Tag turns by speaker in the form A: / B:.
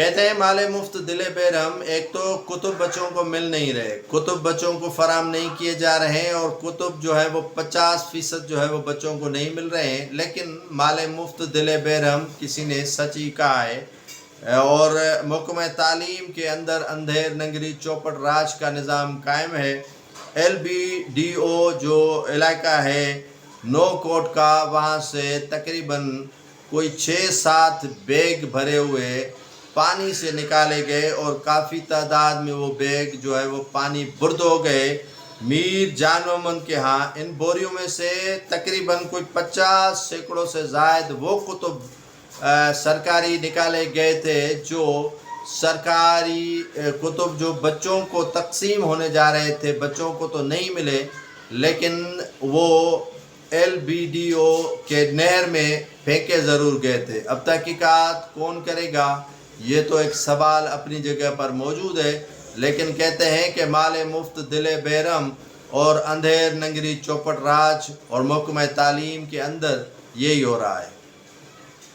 A: کہتے ہیں مال مفت دل بےرحم، ایک تو کتب بچوں کو مل نہیں رہے، کتب بچوں کو فراہم نہیں کیے جا رہے ہیں، اور کتب جو ہے وہ 50% جو ہے وہ بچوں کو نہیں مل رہے ہیں۔ لیکن مال مفت دل بےرحم کسی نے سچ ہی کہا ہے، اور محکمہ تعلیم کے اندر اندھیر نگری چوپٹ راج کا نظام قائم ہے۔ LBDO جو علاقہ ہے نو کوٹ کا، وہاں سے تقریباً کوئی 6-7 بیگ بھرے ہوئے پانی سے نکالے گئے، اور کافی تعداد میں وہ بیگ جو ہے وہ پانی برد ہو گئے۔ میر جان محمد کے ہاں ان بوریوں میں سے تقریباً کوئی 50 سینکڑوں سے زائد وہ کتب سرکاری نکالے گئے تھے، جو سرکاری کتب جو بچوں کو تقسیم ہونے جا رہے تھے، بچوں کو تو نہیں ملے، لیکن وہ LBDO کے نہر میں پھینکے ضرور گئے تھے۔ اب تحقیقات کون کرے گا، یہ تو ایک سوال اپنی جگہ پر موجود ہے، لیکن کہتے ہیں کہ مال مفت دل بےرحم اور اندھیر نگری چوپٹ راج اور محکمہ تعلیم کے اندر یہی ہو رہا ہے۔